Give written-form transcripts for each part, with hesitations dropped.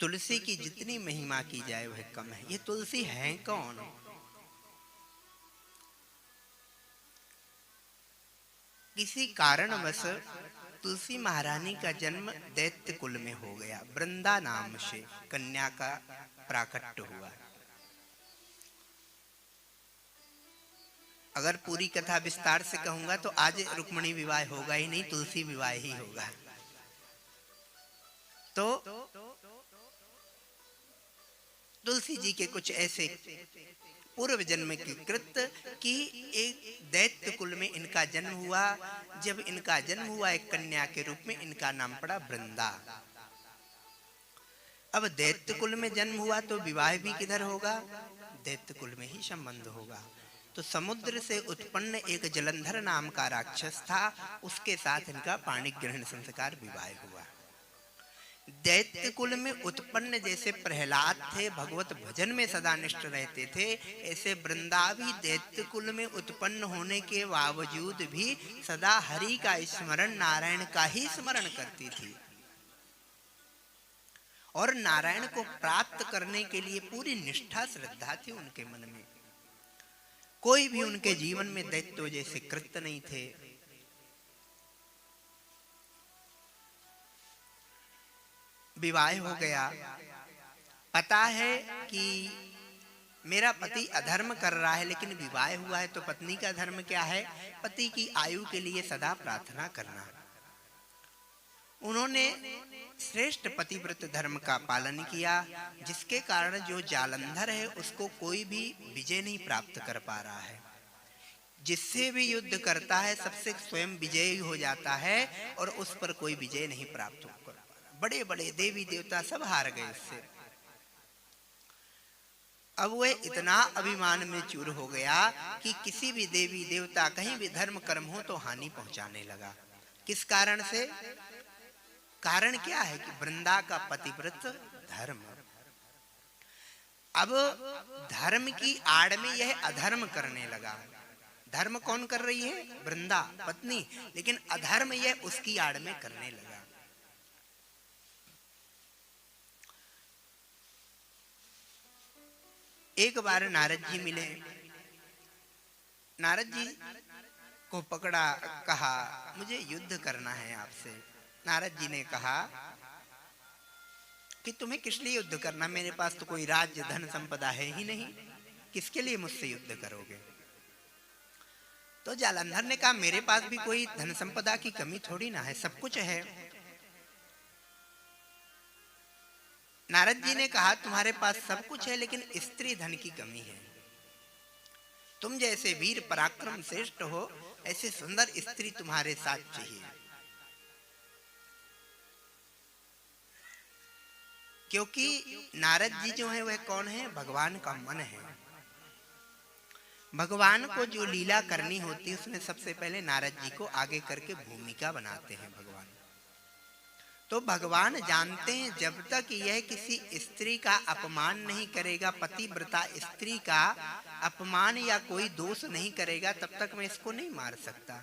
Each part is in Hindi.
तुलसी की जितनी महिमा की जाए वह कम है। ये तुलसी है कौन? किसी कारणवश तुलसी महारानी का जन्म दैत्य कुल में हो गया। वृंदा नाम से कन्या का प्राकट्य हुआ। अगर पूरी कथा विस्तार से कहूंगा तो आज रुक्मिणी विवाह होगा ही नहीं, तुलसी विवाह ही होगा। तो तुलसी जी के कुछ ऐसे पूर्व जन्म की कृत्य कि एक दैत्य कुल में इनका जन्म हुआ। जब इनका जन्म हुआ एक कन्या के रूप में, इनका नाम पड़ा वृंदा। अब दैत्य कुल में जन्म हुआ तो विवाह भी किधर होगा? दैत्य कुल में ही संबंध होगा। तो समुद्र से उत्पन्न एक जलंधर नाम का राक्षस था, उसके साथ इनका पाणिक ग्रहण संस्कार विवाह हुआ। दैत्य कुल में उत्पन्न जैसे प्रहलाद थे, भगवत भजन में सदा निष्ठ रहते थे, ऐसे वृंदा भी दैत्य कुल में उत्पन्न होने के बावजूद भी सदा हरि का स्मरण, नारायण का ही स्मरण करती थी और नारायण को प्राप्त करने के लिए पूरी निष्ठा श्रद्धा थी उनके मन में। कोई भी उनके जीवन में दैत्य जैसे कृत्य नहीं थे। विवाह हो गया, पता है कि मेरा पति अधर्म कर रहा है, लेकिन विवाह हुआ है तो पत्नी का धर्म क्या है? पति की आयु के लिए सदा प्रार्थना करना। उन्होंने श्रेष्ठ पतिव्रत धर्म का पालन किया, जिसके कारण जो जालंधर है उसको कोई भी विजय नहीं प्राप्त कर पा रहा है। जिससे भी युद्ध करता है सबसे स्वयं विजयी हो जाता है और उस पर कोई विजय नहीं प्राप्त कर पा रहा। बड़े बड़े देवी देवता सब हार गए इससे। अब वह इतना अभिमान में चूर हो गया कि किसी भी देवी देवता कहीं भी धर्म कर्म हो तो हानि पहुंचाने लगा। किस कारण से? कारण क्या है कि वृंदा का पतिव्रत धर्म। अब धर्म की आड़ में यह अधर्म करने लगा। धर्म कौन कर रही है? वृंदा पत्नी, लेकिन अधर्म यह उसकी आड़ में करने लगा। एक बार नारद जी मिले, नारद जी को पकड़ा, कहा मुझे युद्ध करना है आपसे। नारद जी ने कहा कि तुम्हें किस लिए युद्ध करना? मेरे पास तो कोई राज्य धन संपदा है ही नहीं, किसके लिए मुझसे युद्ध करोगे? तो जालंधर ने कहा मेरे पास भी कोई धन संपदा की कमी थोड़ी ना है, सब कुछ है। नारद जी ने कहा तुम्हारे पास सब कुछ है लेकिन स्त्री धन की कमी है। तुम जैसे वीर पराक्रम श्रेष्ठ हो, ऐसे सुंदर स्त्री तुम्हारे साथ चाहिए। क्योंकि नारद जी जो है वह कौन है? भगवान का मन है। भगवान को जो लीला करनी होती है उसमें सबसे पहले नारद जी को आगे करके भूमिका बनाते हैं भगवान। तो भगवान जानते हैं जब तक यह किसी स्त्री का अपमान नहीं करेगा, पतिव्रता स्त्री का अपमान या कोई दोष नहीं करेगा, तब तक मैं इसको नहीं मार सकता।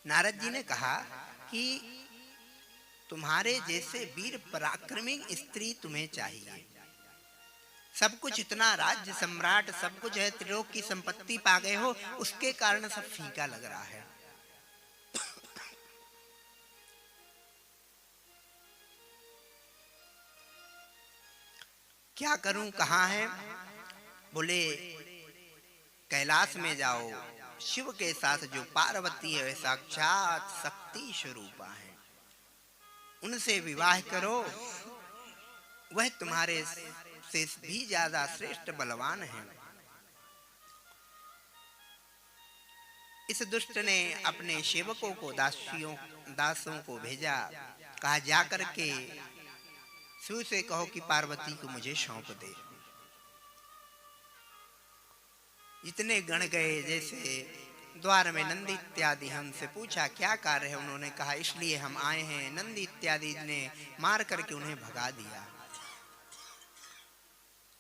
नारद जी ने कहा कि तुम्हारे जैसे वीर पराक्रमी स्त्री तुम्हें चाहिए। सब कुछ, इतना राज्य सम्राट सब कुछ है, त्रिलोक की संपत्ति पा गए हो, उसके कारण सब फीका लग रहा है। क्या करूं, कहां है? बोले कैलाश में जाओ, शिव के साथ जो पार्वती है साक्षात शक्ति स्वरूपा है, उनसे विवाह करो, वह तुम्हारे से भी ज्यादा श्रेष्ठ बलवान है। इस दुष्ट ने अपने सेवकों को, दासों को भेजा, कहा जाकर के शिव से कहो कि पार्वती को मुझे सौंप दे। जितने गण गए, जैसे द्वार में नंदी इत्यादि, हमसे पूछा क्या कार्य है? उन्होंने कहा इसलिए हम आए हैं। नंदी इत्यादि ने मार करके उन्हें भगा दिया।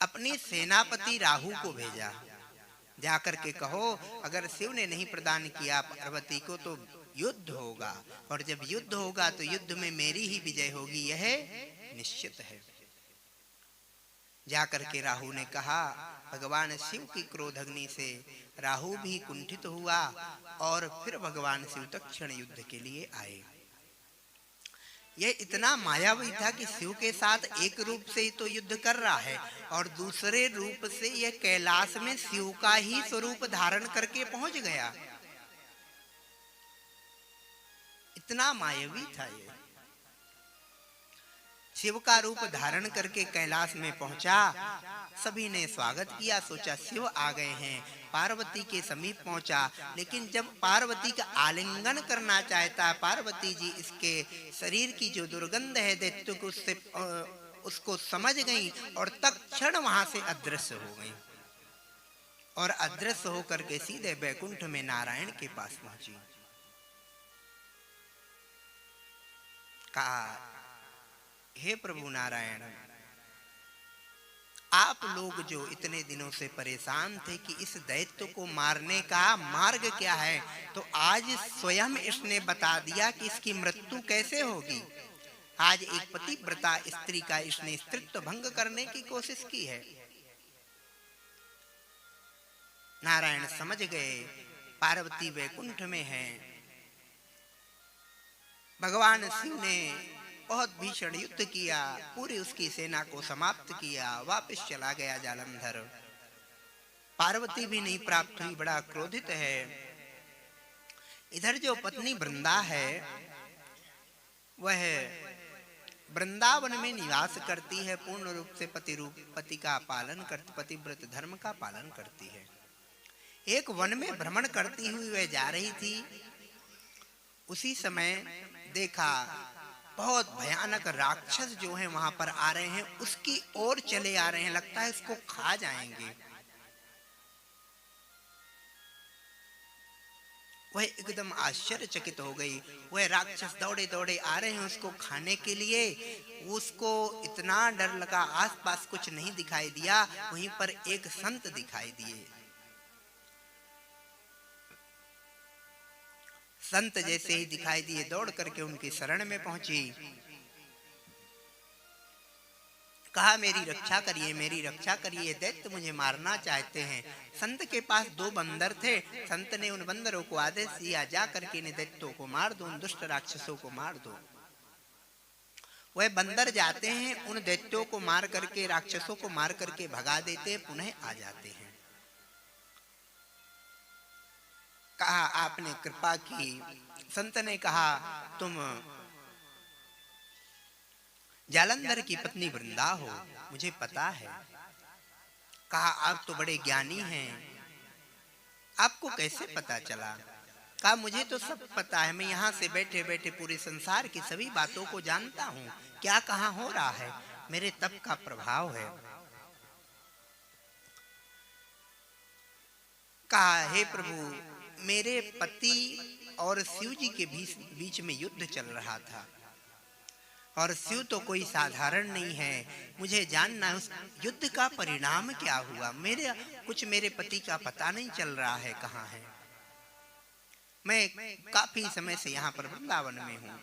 अपनी सेनापति राहु को भेजा, जाकर के कहो अगर शिव ने नहीं प्रदान किया पार्वती को तो युद्ध होगा, और जब युद्ध होगा तो युद्ध में मेरी ही विजय होगी, यह निश्चित है। जाकर के राहु ने कहा, भगवान शिव की क्रोधाग्नि से राहु भी कुंठित हुआ और फिर भगवान शिव तत्क्षण युद्ध के लिए आए। यह इतना मायावी था कि शिव के साथ एक रूप से ही तो युद्ध कर रहा है और दूसरे रूप से यह कैलाश में शिव का ही स्वरूप धारण करके पहुंच गया। इतना मायावी था ये। शिव का रूप धारण करके कैलाश में पहुंचा। सभी ने स्वागत किया, सोचा शिव आ गए हैं। पार्वती के समीप पहुंचा, लेकिन जब पार्वती का आलिंगन करना चाहता, पार्वती जी इसके शरीर की जो दुर्गंध है दैत्य को उसको समझ गई और तत्क्षण वहां से अदृश्य हो गई और अदृश्य होकर के सीधे बैकुंठ में नारायण के पास पहुंची। कहा, हे प्रभु नारायण, आप लोग जो इतने दिनों से परेशान थे कि इस दैत्य को मारने का मार्ग क्या है, तो आज स्वयं इसने बता दिया कि इसकी मृत्यु कैसे होगी। आज एक पतिव्रता स्त्री का इसने स्त्रीत्व भंग करने की कोशिश की है। नारायण समझ गए पार्वती वैकुंठ में है। भगवान शिव ने बहुत भीषण युद्ध किया, पूरी उसकी सेना को समाप्त किया, वापस चला गया जालंधर। पार्वती भी नहीं प्राप्त हुई, बड़ा क्रोधित है। इधर जो पत्नी वृंदा है वह वृंदावन में निवास करती है, पूर्ण रूप से पति का पालन करती, पतिव्रत धर्म का पालन करती है। एक वन में भ्रमण करती हुई वह जा रही थी। उसी समय देखा बहुत भयानक राक्षस जो है वहां पर आ रहे हैं, उसकी ओर चले आ रहे हैं, लगता है इसको खा जाएंगे। वह एकदम आश्चर्यचकित हो गई। वह राक्षस दौड़े दौड़े आ रहे हैं उसको खाने के लिए। उसको इतना डर लगा, आसपास कुछ नहीं दिखाई दिया। वहीं पर एक संत दिखाई दिए। संत जैसे ही दिखाई दिए दौड़ करके उनकी शरण में पहुंची। कहा, मेरी रक्षा करिए, मेरी रक्षा करिए, दैत्य मुझे मारना चाहते हैं। संत के पास 2 बंदर थे। संत ने उन बंदरों को आदेश दिया, जा करके इन दैत्यों को मार दो, उन दुष्ट राक्षसों को मार दो। वह बंदर जाते हैं, उन दैत्यों को मार करके, राक्षसों को मार करके भगा देते, पुनः आ जाते हैं। कहा, आपने कृपा की। संत ने कहा, तुम जालंधर की पत्नी वृंदा हो, मुझे पता है। कहा, आप तो बड़े ज्ञानी हैं, आपको कैसे पता चला? कहा, मुझे तो सब पता है, मैं यहाँ से बैठे बैठे पूरे संसार की सभी बातों को जानता हूँ, क्या कहाँ हो रहा है, मेरे तप का प्रभाव है। कहा, हे प्रभु, मेरे पति और शिव जी के बीच में युद्ध चल रहा था और शिव तो कोई साधारण नहीं है। मुझे जानना है उस युद्ध का परिणाम क्या हुआ। मेरे पति का पता नहीं चल रहा है, कहाँ है। मैं काफी समय से यहाँ पर वृंदावन में हूँ।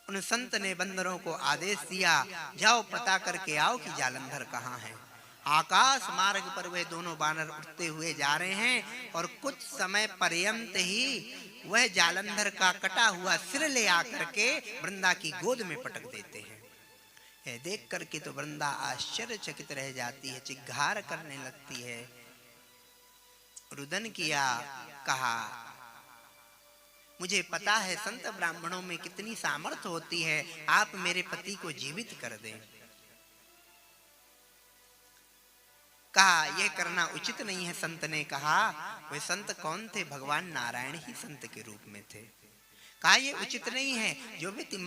उन संत ने बंदरों को आदेश दिया, जाओ पता करके आओ कि जालंधर कहाँ है। आकाश मार्ग पर वे दोनों बानर उड़ते हुए जा रहे हैं और कुछ समय पर्यंत ही वह जालंधर का कटा हुआ सिर ले आकर के वृंदा की गोद में पटक देते हैं। यह देख करके तो वृंदा आश्चर्यचकित रह जाती है, चिघार करने लगती है। रुदन किया, कहा, मुझे पता है संत ब्राह्मणों में कितनी सामर्थ्य होती है, आप मेरे पति को जीवित कर दें। कहा, यह करना उचित नहीं है। संत ने कहा, वे संत कौन थे? भगवान नारायण ही संत के रूप में थे। कहा, यह उचित नहीं है, जो व्यक्ति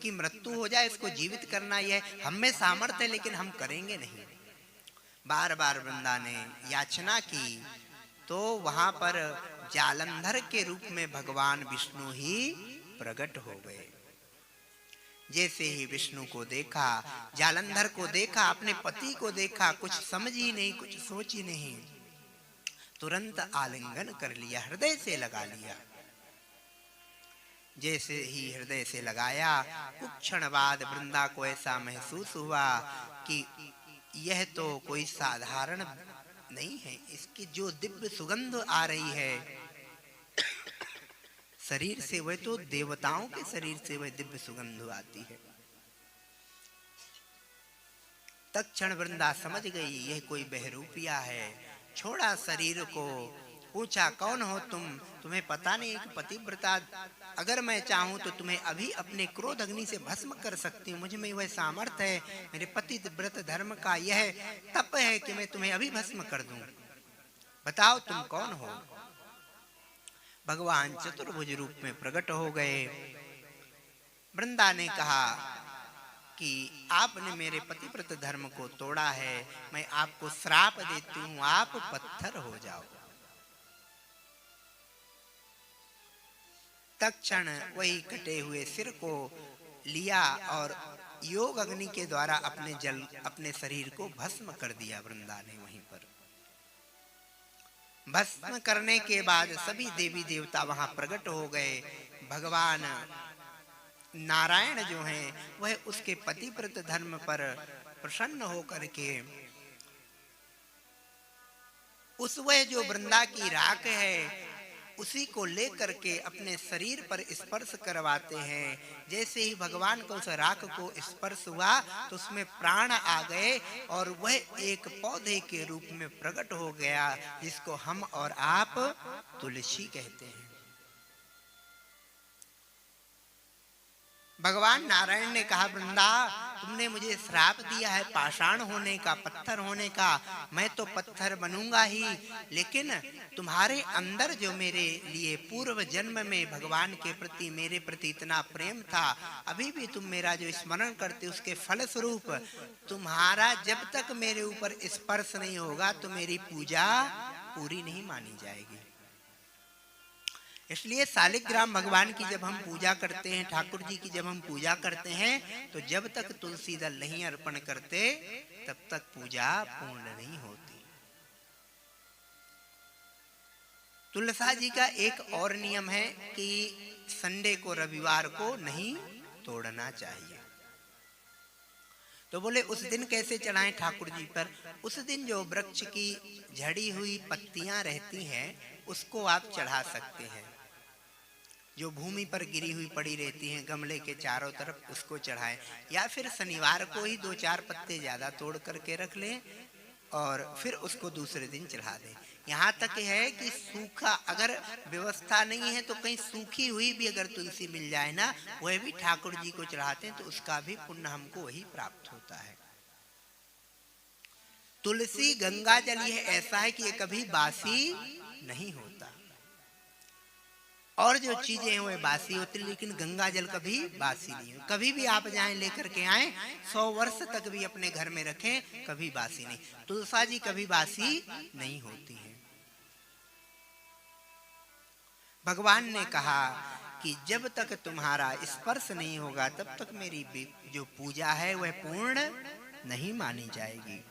की मृत्यु हो जाए इसको जीवित करना, यह हम में सामर्थ्य है लेकिन हम करेंगे नहीं। बार बार वृंदा ने याचना की तो वहां पर जालंधर के रूप में भगवान विष्णु ही प्रकट हो गए। जैसे ही विष्णु को देखा, जालंधर को देखा, अपने पति को देखा, कुछ समझ ही नहीं, कुछ सोच ही नहीं। तुरंत आलिंगन कर लिया, हृदय से लगा लिया। जैसे ही हृदय से लगाया, कुछ क्षण बाद वृंदा को ऐसा महसूस हुआ कि यह तो कोई साधारण नहीं है, इसकी जो दिव्य सुगंध आ रही है शरीर से, वह तो देवताओं के शरीर से वह दिव्य सुगंध आती है। तत्क्षण वृंदा समझ गई यह कोई बहरूपिया है। छोड़ा शरीर को, पूछा कौन हो तुम? तुम्हें पता नहीं कि पतिव्रता, अगर मैं चाहूं तो तुम्हें अभी अपने क्रोध अग्नि से भस्म कर सकती हूँ। मुझ में वह सामर्थ्य है, मेरे पतिव्रत धर्म का यह तप है कि मैं तुम्हें अभी भस्म कर दूं। बताओ तुम कौन हो? भगवान चतुर्भुज रूप में प्रकट हो गए। वृंदा ने कहा कि आपने मेरे पतिव्रत धर्म को तोड़ा है, मैं आपको श्राप देती हूँ, आप पत्थर हो जाओ। तत्क्षण वही कटे हुए सिर को लिया और योग अग्नि के द्वारा अपने शरीर को भस्म कर दिया वृंदा ने। वहीं पर भस्म करने के बाद सभी देवी देवता वहां प्रकट हो गए। भगवान नारायण जो हैं वह उसके पतिव्रत धर्म पर प्रसन्न होकर के उस वह जो वृंदा की राख है उसी को लेकर के अपने शरीर पर स्पर्श करवाते हैं। जैसे ही भगवान को उस राख को स्पर्श हुआ तो उसमें प्राण आ गए और वह एक पौधे के रूप में प्रकट हो गया, जिसको हम और आप तुलसी कहते हैं। भगवान नारायण ने कहा वृंदा, तुमने मुझे श्राप दिया है पाषाण होने का, पत्थर होने का, मैं तो पत्थर बनूंगा ही, लेकिन तुम्हारे अंदर जो मेरे लिए पूर्व जन्म में भगवान के प्रति मेरे प्रति इतना प्रेम था, अभी भी तुम मेरा जो स्मरण करते उसके फल स्वरूप तुम्हारा जब तक मेरे ऊपर स्पर्श नहीं होगा तो मेरी पूजा पूरी नहीं मानी जाएगी। इसलिए शालिग्राम भगवान की जब हम पूजा करते हैं, ठाकुर जी की जब हम पूजा करते हैं, तो जब तक तुलसी दल नहीं अर्पण करते तब तक पूजा पूर्ण नहीं होती। तुलसा जी का एक और नियम है कि संडे को, रविवार को नहीं तोड़ना चाहिए। तो बोले उस दिन कैसे चढ़ाएं ठाकुर जी पर? उस दिन जो वृक्ष की झड़ी हुई पत्तियां रहती हैं उसको आप चढ़ा सकते हैं। जो भूमि पर गिरी हुई पड़ी रहती हैं गमले के चारों तरफ, उसको चढ़ाएं, या फिर शनिवार को ही 2-4 पत्ते ज्यादा तोड़ करके रख लें और फिर उसको दूसरे दिन चढ़ा दें। यहाँ तक है कि सूखा अगर व्यवस्था नहीं है तो कहीं सूखी हुई भी अगर तुलसी मिल जाए ना, वह भी ठाकुर जी को चढ़ाते हैं तो उसका भी पुण्य हमको वही प्राप्त होता है। तुलसी गंगा जल यह ऐसा है कि ये कभी बासी नहीं होता, और जो चीजें हैं वह बासी होती, लेकिन गंगा जल कभी बासी नहीं हो। कभी भी आप जाएं लेकर के आए, 100 वर्ष तक भी अपने घर में रखें, कभी बासी नहीं। तुलसा जी कभी बासी नहीं होती है। भगवान ने कहा कि जब तक तुम्हारा स्पर्श नहीं होगा तब तक मेरी जो पूजा है वह पूर्ण नहीं मानी जाएगी।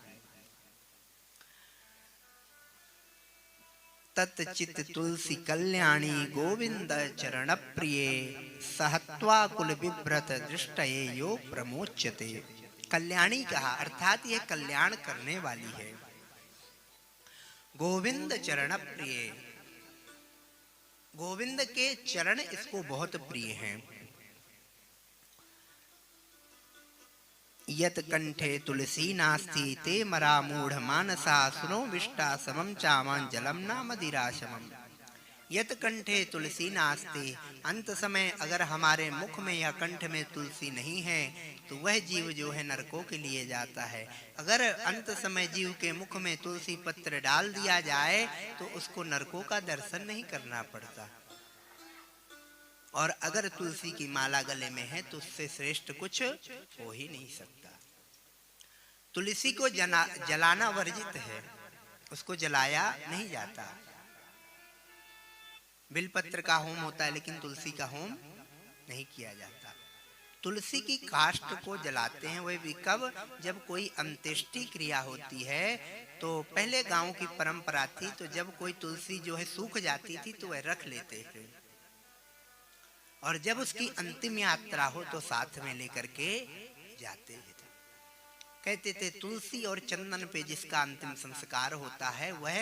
तत्चित तुलसी कल्याणी गोविंद चरण प्रिये, सहत्वा कुल बिभ्रत दृष्टये यो प्रमोच्यते। कल्याणी कहा अर्थात यह कल्याण करने वाली है। गोविंद चरण प्रिय, गोविंद के चरण इसको बहुत प्रिय हैं। यत कंठे तुलसी नास्ति ते मरा मूढ़ मानसा, सुनो विष्टा समम चामन जलम ना मदिराशमम। यत कंठे तुलसी नास्ति, अंत समय अगर हमारे मुख में या कंठ में तुलसी नहीं है तो वह जीव जो है नरकों के लिए जाता है। अगर अंत समय जीव के मुख में तुलसी पत्र डाल दिया जाए तो उसको नरकों का दर्शन नहीं करना पड़ता, और अगर तुलसी की माला गले में है तो उससे श्रेष्ठ कुछ हो ही नहीं सकता। तुलसी को जलाना वर्जित है, उसको जलाया नहीं जाता। बिलपत्र का होम होता है लेकिन तुलसी का होम नहीं किया जाता। तुलसी की काष्ठ को जलाते हैं। वह भी कब? जब कोई अंत्येष्टि क्रिया होती है। तो पहले गांव की परंपरा थी, तो जब कोई तुलसी जो है सूख जाती थी तो वह रख लेते थे, और जब उसकी अंतिम यात्रा हो तो साथ में लेकर के जाते थे। कहते थे तुलसी और चंदन पे जिसका अंतिम संस्कार होता है वह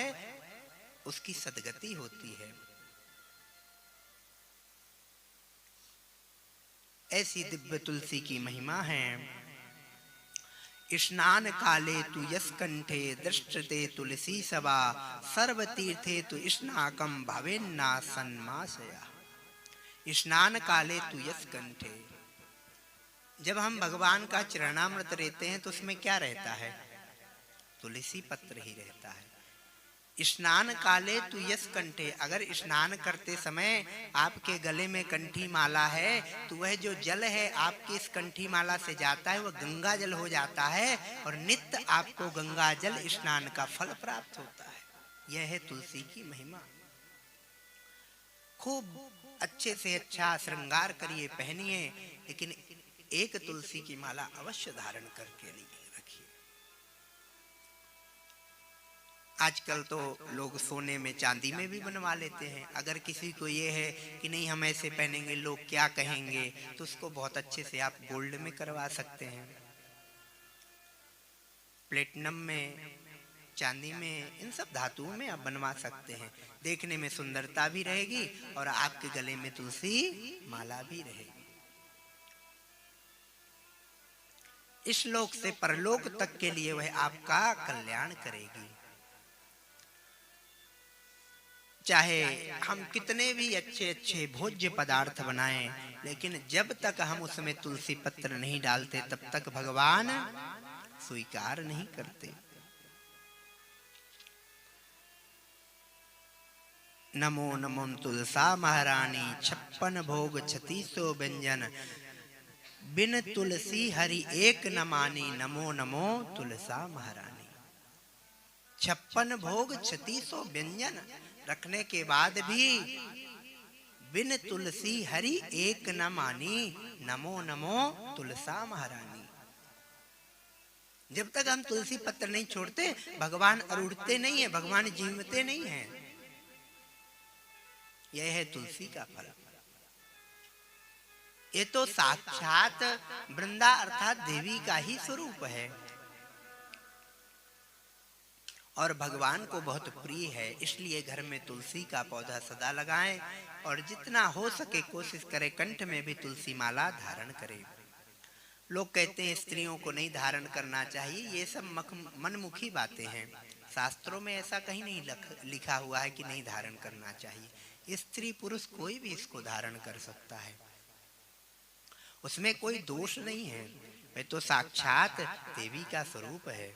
उसकी सदगति होती है। ऐसी दिव्य तुलसी की महिमा है। स्नान काले तु यस्कंठे दृष्टते तुलसी सभा सर्व तीर्थे तु स्नाकम भवेन्ना सन्मासया। स्नान काले तु यस्कंठे, जब हम भगवान का चरणामृत लेते हैं तो उसमें क्या रहता है? तुलसी पत्र ही रहता है। स्नान काले तु यस कंठे, अगर स्नान करते समय आपके गले में कंठी माला है तो वह जो जल है आपकी इस कंठी माला से जाता है, वह गंगा जल हो जाता है और नित्य आपको गंगा जल स्नान का फल प्राप्त होता है। यह है तुलसी की महिमा। खूब अच्छे से अच्छा श्रृंगार करिए, पहनिए, लेकिन एक तुलसी की माला अवश्य धारण करके रखिए। आजकल तो लोग सोने में चांदी में भी बनवा लेते हैं। अगर किसी को ये है कि नहीं हम ऐसे पहनेंगे लोग क्या कहेंगे, तो उसको बहुत अच्छे से आप गोल्ड में करवा सकते हैं, प्लेटिनम में, चांदी में, इन सब धातुओं में आप बनवा सकते हैं। देखने में सुंदरता भी रहेगी और आपके गले में तुलसी माला भी रहेगी। इस लोक से परलोक तक के लिए वह आपका कल्याण करेगी। चाहे हम कितने भी अच्छे अच्छे भोज्य पदार्थ बनाएं, लेकिन जब तक हम उसमें तुलसी पत्र नहीं डालते तब तक भगवान स्वीकार नहीं करते। नमो नमो तुलसा महारानी, 56 भोग 3600 व्यंजन, बिन तुलसी हरि एक न मानी, नमो नमो तुलसा महारानी। 56 भोग 3600 व्यंजन रखने के बाद भी बिन तुलसी हरि एक न मानी, नमो नमो तुलसा महारानी। जब तक हम तुलसी पत्र नहीं छोड़ते भगवान अरुढ़ते नहीं है, भगवान जीवते नहीं है। यह है तुलसी का फल। ये तो साक्षात वृंदा अर्थात देवी का ही स्वरूप है और भगवान को बहुत प्रिय है। इसलिए घर में तुलसी का पौधा सदा लगाएं और जितना हो सके कोशिश करें कंठ में भी तुलसी माला धारण करें। लोग कहते हैं स्त्रियों को नहीं धारण करना चाहिए, ये सब मनमुखी बातें हैं। शास्त्रों में ऐसा कहीं नहीं लिखा हुआ है कि नहीं धारण करना चाहिए। स्त्री पुरुष कोई भी इसको धारण कर सकता है, उसमें कोई दोष नहीं है। वह तो साक्षात देवी का स्वरूप है।